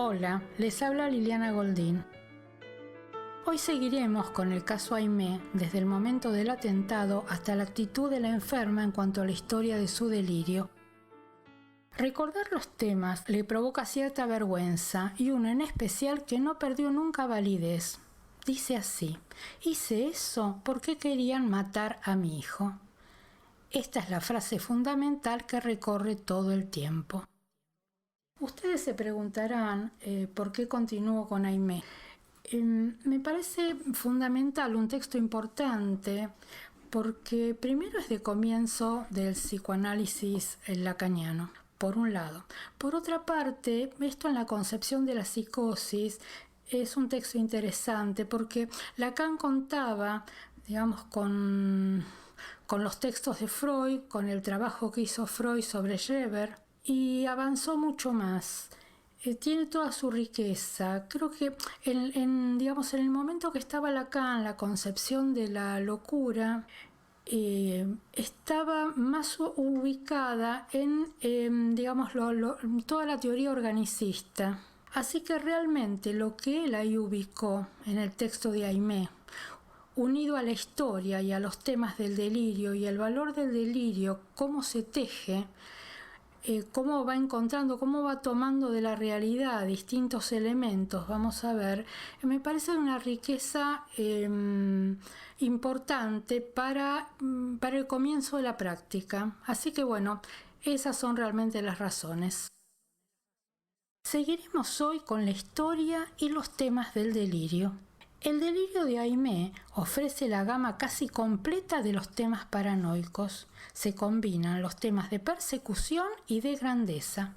Hola, les habla Liliana Goldín. Hoy seguiremos con el caso Aimé desde el momento del atentado hasta la actitud de la enferma en cuanto a la historia de su delirio. Recordar los temas le provoca cierta vergüenza y uno en especial que no perdió nunca validez. Dice así: hice eso porque querían matar a mi hijo. Esta es la frase fundamental que recorre todo el tiempo. Ustedes se preguntarán por qué continúo con Aimé. Me parece fundamental, un texto importante, porque primero es de comienzo del psicoanálisis lacaniano, por un lado. Por otra parte, esto en la concepción de la psicosis es un texto interesante porque Lacan contaba, digamos, con los textos de Freud, con el trabajo que hizo Freud sobre Schreber, y avanzó mucho más. Tiene toda su riqueza. Creo que en el momento que estaba Lacan, la concepción de la locura estaba más ubicada en toda la teoría organicista. Así que realmente lo que él ahí ubicó en el texto de Aimé, unido a la historia y a los temas del delirio y el valor del delirio, cómo se teje, cómo va encontrando, cómo va tomando de la realidad distintos elementos, vamos a ver, me parece una riqueza importante para el comienzo de la práctica. Así que bueno, esas son realmente las razones. Seguiremos hoy con la historia y los temas del delirio. El delirio de Aimé ofrece la gama casi completa de los temas paranoicos. Se combinan los temas de persecución y de grandeza.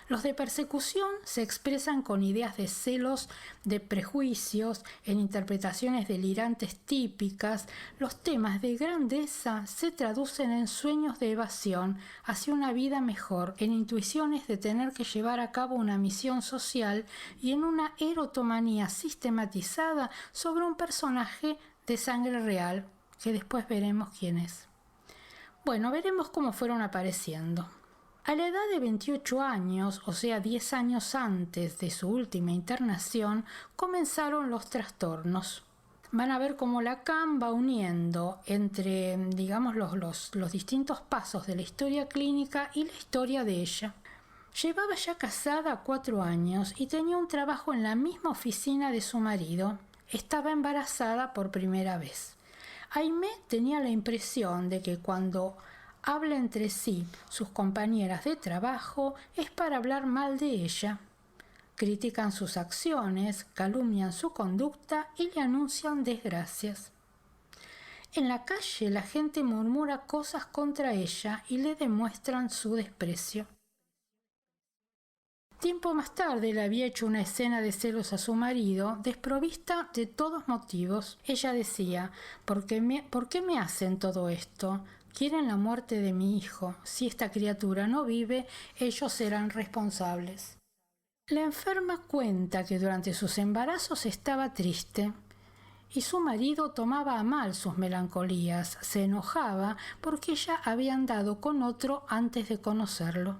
Los de persecución se expresan con ideas de celos, de prejuicios, en interpretaciones delirantes típicas. Los temas de grandeza se traducen en sueños de evasión hacia una vida mejor, en intuiciones de tener que llevar a cabo una misión social y en una erotomanía sistematizada sobre un personaje de sangre real, que después veremos quién es. Bueno, veremos cómo fueron apareciendo. A la edad de 28 años, o sea 10 años antes de su última internación, comenzaron los trastornos. Van a ver cómo Lacan va uniendo entre, digamos, los distintos pasos de la historia clínica y la historia de ella. Llevaba ya casada 4 años y tenía un trabajo en la misma oficina de su marido. Estaba embarazada por primera vez. Aimé tenía la impresión de que cuando habla entre sí sus compañeras de trabajo es para hablar mal de ella. Critican sus acciones, calumnian su conducta y le anuncian desgracias. En la calle la gente murmura cosas contra ella y le demuestran su desprecio. Tiempo más tarde le había hecho una escena de celos a su marido, desprovista de todos motivos. Ella decía: ¿Por qué me hacen todo esto? Quieren la muerte de mi hijo. Si esta criatura no vive, ellos serán responsables. La enferma cuenta que durante sus embarazos estaba triste y su marido tomaba a mal sus melancolías, se enojaba porque ella había andado con otro antes de conocerlo.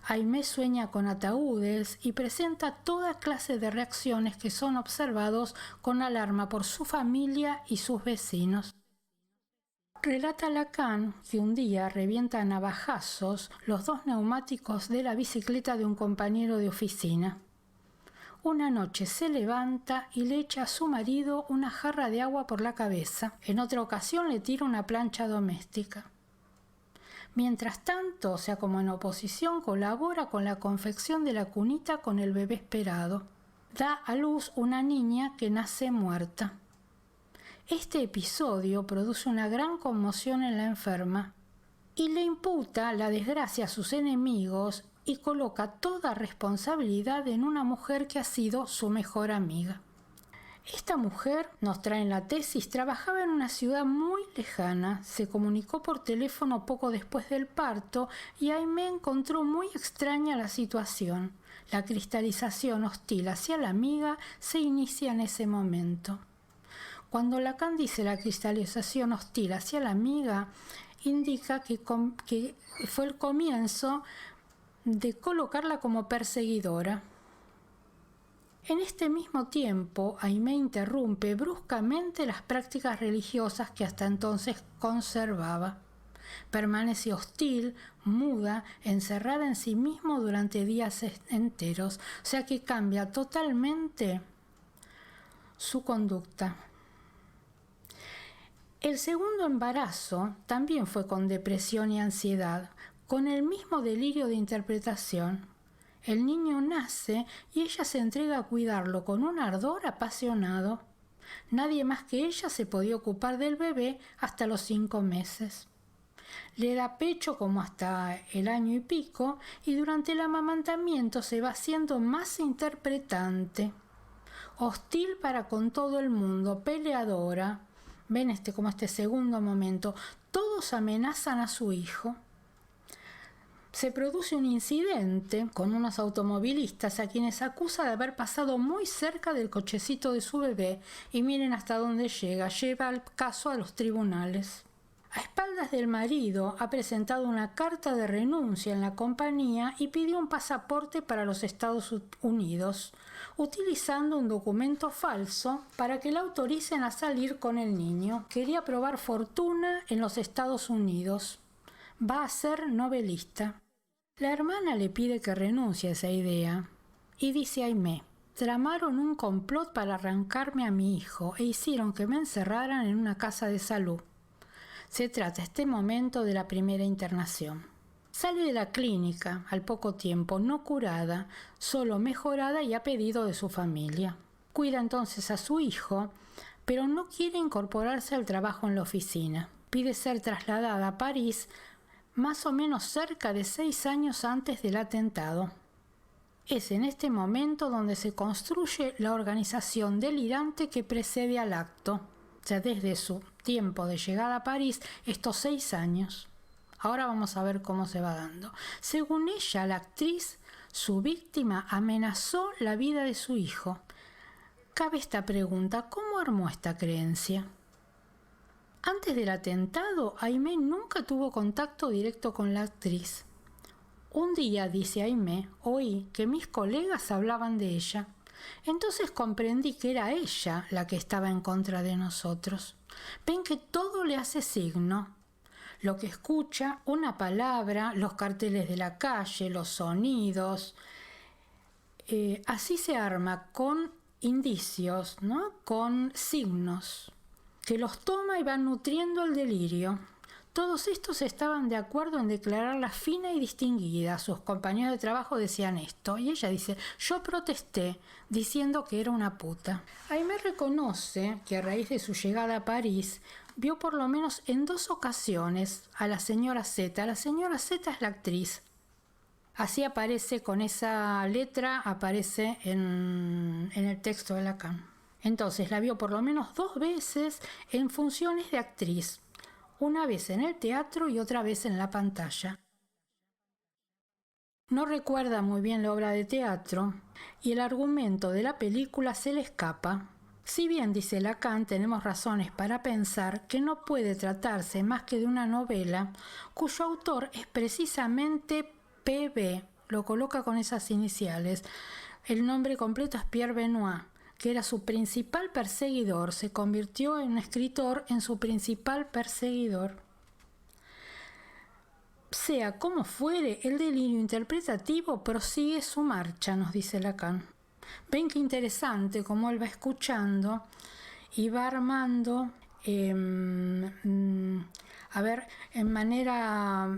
Aimé sueña con ataúdes y presenta toda clase de reacciones que son observados con alarma por su familia y sus vecinos. Relata Lacan que un día revienta a navajazos los 2 neumáticos de la bicicleta de un compañero de oficina. Una noche se levanta y le echa a su marido una jarra de agua por la cabeza. En otra ocasión le tira una plancha doméstica. Mientras tanto, o sea, como en oposición, colabora con la confección de la cunita con el bebé esperado. Da a luz una niña que nace muerta. Este episodio produce una gran conmoción en la enferma y le imputa la desgracia a sus enemigos y coloca toda responsabilidad en una mujer que ha sido su mejor amiga. Esta mujer, nos trae en la tesis, trabajaba en una ciudad muy lejana, se comunicó por teléfono poco después del parto y Aimé encontró muy extraña la situación. La cristalización hostil hacia la amiga se inicia en ese momento. Cuando Lacan dice la cristalización hostil hacia la amiga, indica que fue el comienzo de colocarla como perseguidora. En este mismo tiempo, Aimé interrumpe bruscamente las prácticas religiosas que hasta entonces conservaba. Permanece hostil, muda, encerrada en sí mismo durante días enteros, o sea que cambia totalmente su conducta. El segundo embarazo también fue con depresión y ansiedad, con el mismo delirio de interpretación. El niño nace y ella se entrega a cuidarlo con un ardor apasionado. Nadie más que ella se podía ocupar del bebé hasta los 5 meses. Le da pecho como hasta el año y pico y durante el amamantamiento se va haciendo más interpretante. Hostil para con todo el mundo, peleadora. Ven como este segundo momento. Todos amenazan a su hijo. Se produce un incidente con unos automovilistas a quienes acusa de haber pasado muy cerca del cochecito de su bebé y miren hasta dónde llega. Lleva el caso a los tribunales. A espaldas del marido ha presentado una carta de renuncia en la compañía y pidió un pasaporte para los Estados Unidos, utilizando un documento falso para que la autoricen a salir con el niño. Quería probar fortuna en los Estados Unidos. Va a ser novelista. La hermana le pide que renuncie a esa idea y dice a Aimé: tramaron un complot para arrancarme a mi hijo e hicieron que me encerraran en una casa de salud. Se trata este momento de la primera internación. Sale de la clínica al poco tiempo, no curada, solo mejorada y a pedido de su familia. Cuida entonces a su hijo, pero no quiere incorporarse al trabajo en la oficina. Pide ser trasladada a París más o menos cerca de 6 años antes del atentado. Es en este momento donde se construye la organización delirante que precede al acto. O sea, desde su tiempo de llegada a París, estos 6 años. Ahora vamos a ver cómo se va dando. Según ella, la actriz, su víctima, amenazó la vida de su hijo. Cabe esta pregunta: ¿cómo armó esta creencia? Antes del atentado, Aimé nunca tuvo contacto directo con la actriz. Un día, dice Aimé, oí que mis colegas hablaban de ella. Entonces comprendí que era ella la que estaba en contra de nosotros. Ven que todo le hace signo. Lo que escucha, una palabra, los carteles de la calle, los sonidos. Así se arma con indicios, ¿no? Con signos, que los toma y van nutriendo el delirio. Todos estos estaban de acuerdo en declararla fina y distinguida. Sus compañeros de trabajo decían esto. Y ella dice: yo protesté diciendo que era una puta. Aimé reconoce que a raíz de su llegada a París vio por lo menos en 2 ocasiones a la señora Z. La señora Z es la actriz. Así aparece, con esa letra, aparece en el texto de Lacan. Entonces la vio por lo menos 2 veces en funciones de actriz. Una vez en el teatro y otra vez en la pantalla. No recuerda muy bien la obra de teatro y el argumento de la película se le escapa. Si bien, dice Lacan, tenemos razones para pensar que no puede tratarse más que de una novela cuyo autor es precisamente P.B., lo coloca con esas iniciales. El nombre completo es Pierre Benoit, que era su principal perseguidor. Se convirtió en un escritor en su principal perseguidor. Sea como fuere, el delirio interpretativo prosigue su marcha, nos dice Lacan. Ven qué interesante cómo él va escuchando y va armando, en manera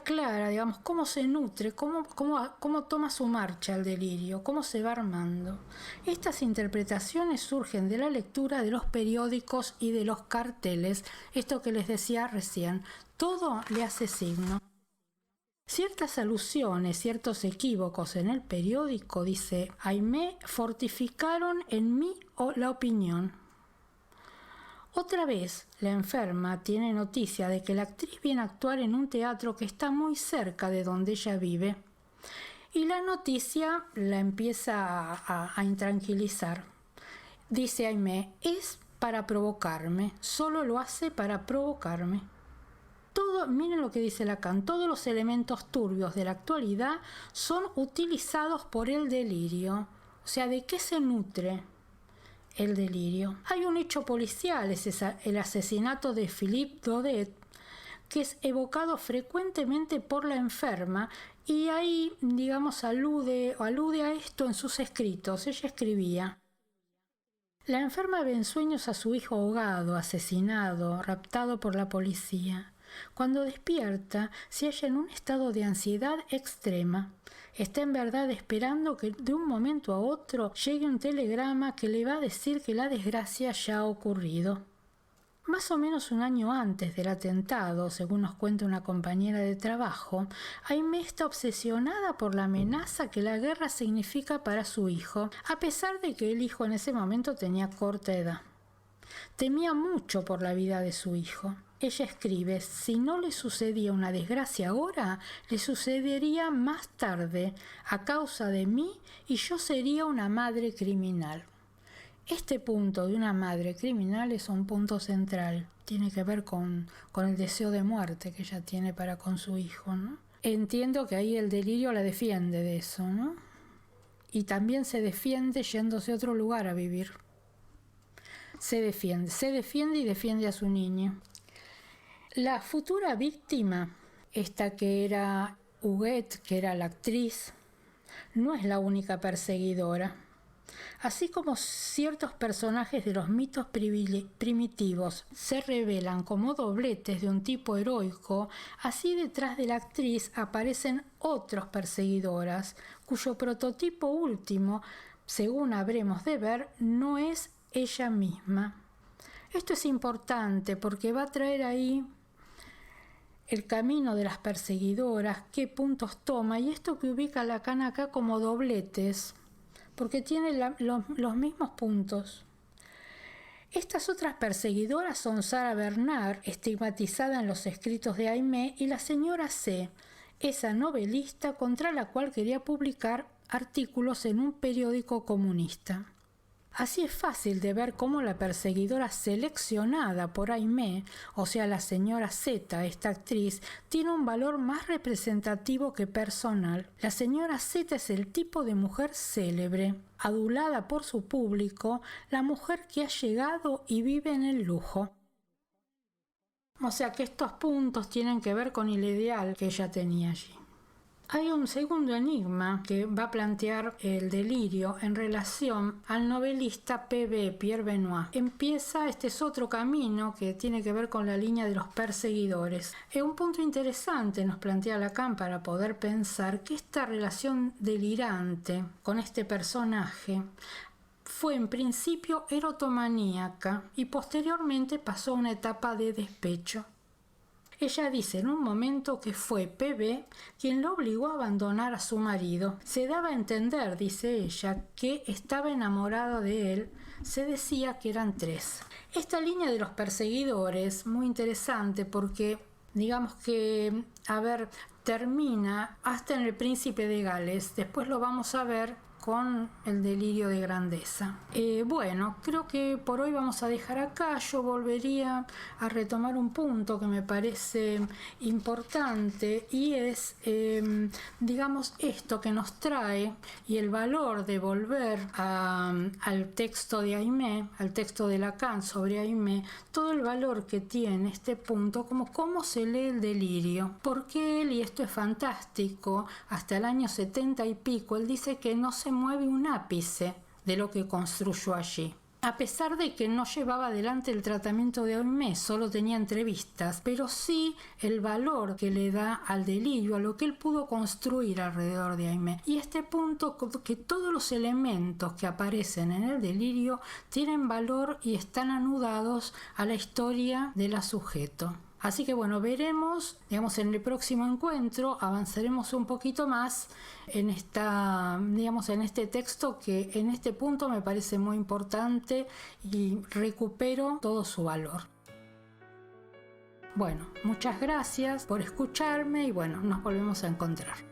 clara, digamos, cómo se nutre, cómo toma su marcha el delirio, cómo se va armando. Estas interpretaciones surgen de la lectura de los periódicos y de los carteles, esto que les decía recién, todo le hace signo. Ciertas alusiones, ciertos equívocos en el periódico, dice Aimé, fortificaron en mí la opinión. Otra vez, la enferma tiene noticia de que la actriz viene a actuar en un teatro que está muy cerca de donde ella vive. Y la noticia la empieza a intranquilizar. Dice Aimé: es para provocarme, solo lo hace para provocarme. Miren lo que dice Lacan: todos los elementos turbios de la actualidad son utilizados por el delirio. O sea, ¿de qué se nutre el delirio? Hay un hecho policial, es el asesinato de Philippe Daudet, que es evocado frecuentemente por la enferma, y ahí, digamos, alude a esto en sus escritos. Ella escribía: la enferma ve en sueños a su hijo ahogado, asesinado, raptado por la policía. Cuando despierta, se halla en un estado de ansiedad extrema. Está en verdad esperando que de un momento a otro llegue un telegrama que le va a decir que la desgracia ya ha ocurrido. Más o menos un año antes del atentado, según nos cuenta una compañera de trabajo, Aimée está obsesionada por la amenaza que la guerra significa para su hijo, a pesar de que el hijo en ese momento tenía corta edad. Temía mucho por la vida de su hijo. Ella escribe: si no le sucedía una desgracia ahora, le sucedería más tarde, a causa de mí, y yo sería una madre criminal. Este punto de una madre criminal es un punto central. Tiene que ver con el deseo de muerte que ella tiene para con su hijo, ¿no? Entiendo que ahí el delirio la defiende de eso, ¿no? Y también se defiende yéndose a otro lugar a vivir. Se defiende y defiende a su niño. La futura víctima, esta que era Huguette, que era la actriz, no es la única perseguidora. Así como ciertos personajes de los mitos primitivos se revelan como dobletes de un tipo heroico, así detrás de la actriz aparecen otros perseguidoras, cuyo prototipo último, según habremos de ver, no es ella misma. Esto es importante porque va a traer ahí el camino de las perseguidoras, qué puntos toma, y esto que ubica Lacan acá como dobletes, porque tiene los mismos puntos. Estas otras perseguidoras son Sarah Bernard, estigmatizada en los escritos de Aimée, y la señora C., esa novelista contra la cual quería publicar artículos en un periódico comunista. Así es fácil de ver cómo la perseguidora seleccionada por Aimée, o sea la señora Z, esta actriz, tiene un valor más representativo que personal. La señora Z es el tipo de mujer célebre, adulada por su público, la mujer que ha llegado y vive en el lujo. O sea que estos puntos tienen que ver con el ideal que ella tenía allí. Hay un segundo enigma que va a plantear el delirio en relación al novelista P.B. Pierre Benoit. Este es otro camino que tiene que ver con la línea de los perseguidores. Un punto interesante nos plantea Lacan para poder pensar que esta relación delirante con este personaje fue en principio erotomaníaca y posteriormente pasó a una etapa de despecho. Ella dice en un momento que fue P.B. quien lo obligó a abandonar a su marido. Se daba a entender, dice ella, que estaba enamorada de él. Se decía que eran 3. Esta línea de los perseguidores, muy interesante porque, digamos que, termina hasta en El Príncipe de Gales. Después lo vamos a ver con el delirio de grandeza. Bueno, creo que por hoy vamos a dejar acá. Yo volvería a retomar un punto que me parece importante y es, digamos, esto que nos trae y el valor de volver al texto de Aimée, al texto de Lacan sobre Aimée, todo el valor que tiene este punto, como cómo se lee el delirio. Porque él, y esto es fantástico, hasta el año 70 y pico, él dice que no se mueve un ápice de lo que construyó allí. A pesar de que no llevaba adelante el tratamiento de Aimée, solo tenía entrevistas, pero sí el valor que le da al delirio, a lo que él pudo construir alrededor de Aimée. Y este punto, que todos los elementos que aparecen en el delirio tienen valor y están anudados a la historia de la sujeto. Así que bueno, veremos, digamos, en el próximo encuentro avanzaremos un poquito más en este texto que en este punto me parece muy importante y recupero todo su valor. Bueno, muchas gracias por escucharme y bueno, nos volvemos a encontrar.